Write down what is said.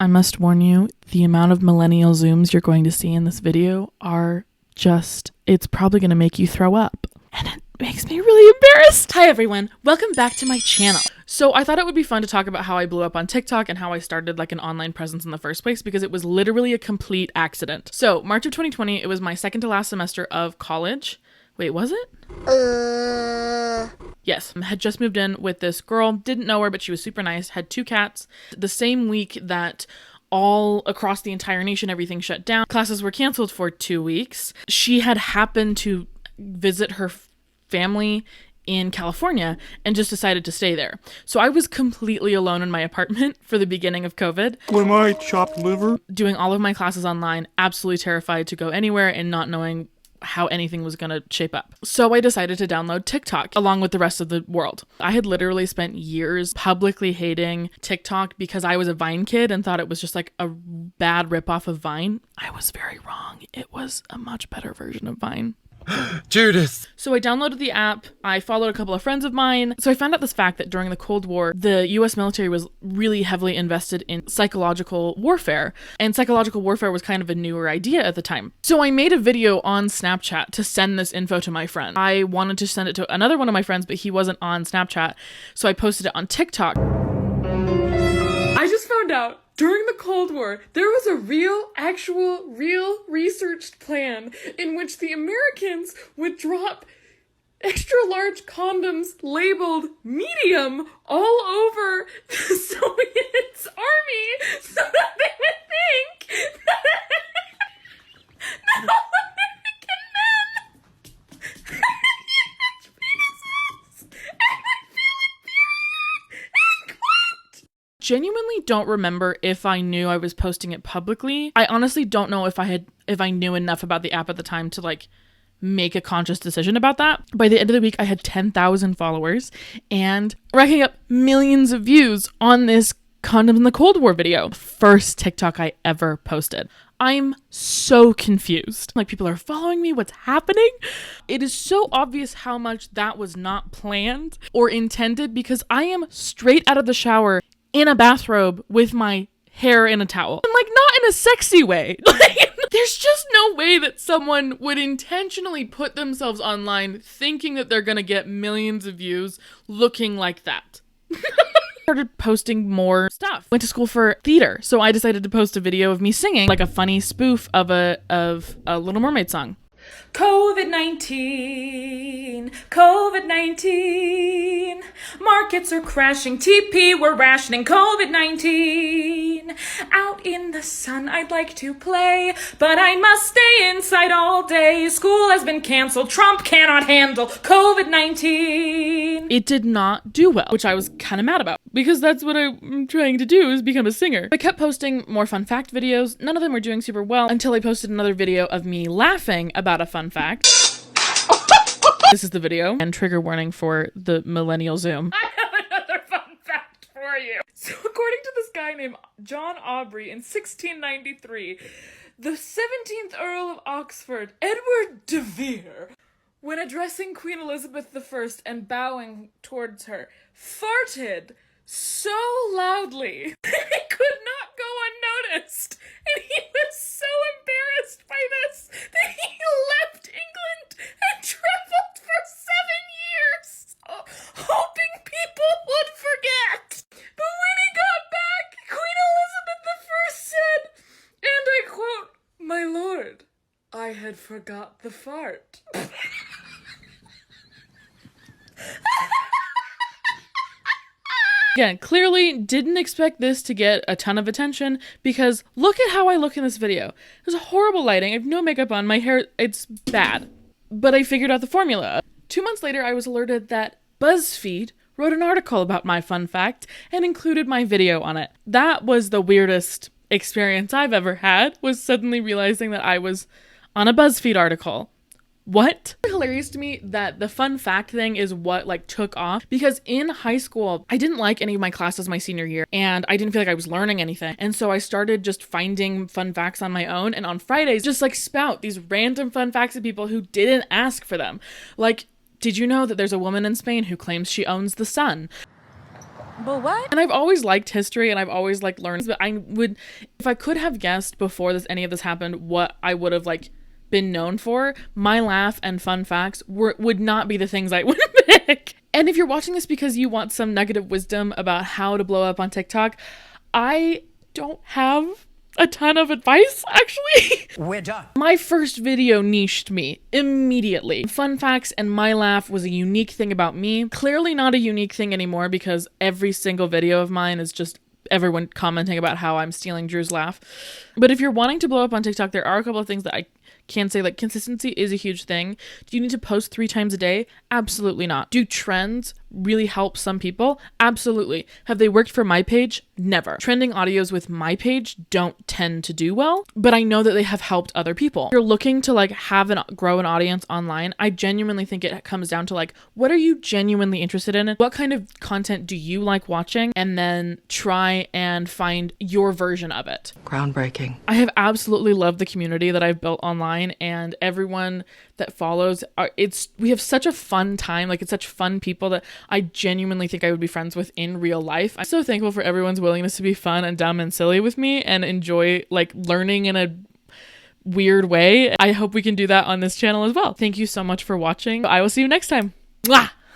I must warn you, the amount of millennial zooms you're going to see in this video are just, it's probably going to make you throw up. And it makes me really embarrassed. Hi everyone, welcome back to my channel. So I thought it would be fun to talk about how I blew up on TikTok and how I started like an online presence in the first place, because it was literally a complete accident. So March of 2020, it was my second to last semester of college. Wait, was it? Yes, had just moved in with this girl, didn't know her, but she was super nice, had 2 cats. The same week that all across the entire nation, everything shut down, classes were canceled for 2 weeks. She had happened to visit her family in California and just decided to stay there. So I was completely alone in my apartment for the beginning of COVID. Am I chopped liver? Doing all of my classes online, absolutely terrified to go anywhere and not knowing how anything was going to shape up. So I decided to download TikTok along with the rest of the world. I had literally spent years publicly hating TikTok because I was a Vine kid and thought it was just like a bad ripoff of Vine. I was very wrong. It was a much better version of Vine. Judas. So I downloaded the app, I followed a couple of friends of mine. So I found out this fact that during the Cold War, the US military was really heavily invested in psychological warfare. And psychological warfare was kind of a newer idea at the time. So I made a video on Snapchat to send this info to my friend. I wanted to send it to another one of my friends, but he wasn't on Snapchat. So I posted it on TikTok. I just found out during the Cold War, there was a real researched plan in which the Americans would drop extra large condoms labeled medium all over the Soviets' army so that they would think that all American men had huge penises and would feel inferior and quit. Genuinely don't remember if I knew I was posting it publicly. I honestly don't know if I knew enough about the app at the time to like make a conscious decision about that. By the end of the week, I had 10,000 followers and racking up millions of views on this Condoms in the Cold War video. First TikTok I ever posted. I'm so confused. Like, people are following me. What's happening? It is so obvious how much that was not planned or intended, because I am straight out of the shower in a bathrobe with my hair in a towel. And like, not in a sexy way. Like, there's just no way that someone would intentionally put themselves online thinking that they're gonna get millions of views looking like that. Started posting more stuff. Went to school for theater, so I decided to post a video of me singing like a funny spoof of a Little Mermaid song. COVID-19, COVID-19, markets are crashing, TP we're rationing, COVID-19, out in the sun I'd like to play, but I must stay inside all day, school has been canceled, Trump cannot handle COVID-19. It did not do well, which I was kind of mad about, because that's what I'm trying to do, is become a singer. I kept posting more fun fact videos, none of them were doing super well, until I posted another video of me laughing about a fun fact. This is the video, and trigger warning for the millennial zoom. I have another fun fact for you. So according to this guy named John Aubrey in 1693, the 17th Earl of Oxford, Edward de Vere, when addressing Queen Elizabeth I and bowing towards her, farted so loudly that it could not go unnoticed, and he was so embarrassed by this that he left England and traveled for 7 years, hoping people would forget. But when he got back, Queen Elizabeth I said, and I quote, "My lord, I had forgot the fart." Again, clearly didn't expect this to get a ton of attention, because look at how I look in this video. There's a horrible lighting, I have no makeup on, my hair, it's bad. But I figured out the formula. 2 months later, I was alerted that BuzzFeed wrote an article about my fun fact and included my video on it. That was the weirdest experience I've ever had, was suddenly realizing that I was on a BuzzFeed article. What? It's hilarious to me that the fun fact thing is what like took off, because in high school, I didn't like any of my classes my senior year and I didn't feel like I was learning anything. And so I started just finding fun facts on my own, and on Fridays just like spout these random fun facts of people who didn't ask for them. Like, did you know that there's a woman in Spain who claims she owns the sun? But what? And I've always liked history and I've always liked learning, but I would, if I could have guessed before any of this happened what I would have like been known for, my laugh and fun facts would not be the things I would pick. And if you're watching this because you want some nugget of wisdom about how to blow up on TikTok, I don't have a ton of advice, actually. We're done. My first video niched me immediately. Fun facts and my laugh was a unique thing about me. Clearly not a unique thing anymore because every single video of mine is just everyone commenting about how I'm stealing Drew's laugh. But if you're wanting to blow up on TikTok, there are a couple of things that I can say. Like, consistency is a huge thing. Do you need to post 3 times a day? Absolutely not. Do trends really help some people? Absolutely. Have they worked for my page? Never. Trending audios with my page don't tend to do well, but I know that they have helped other people. If you're looking to like grow an audience online, I genuinely think it comes down to like, what are you genuinely interested in? What kind of content do you like watching? And then try and find your version of it. Groundbreaking. I have absolutely loved the community that I've built online, and everyone that follows, we have such a fun time. Like, it's such fun people that I genuinely think I would be friends with in real life. I'm so thankful for everyone's willingness to be fun and dumb and silly with me and enjoy like learning in a weird way. I hope we can do that on this channel as well. Thank you so much for watching. I will see you next time. Mwah!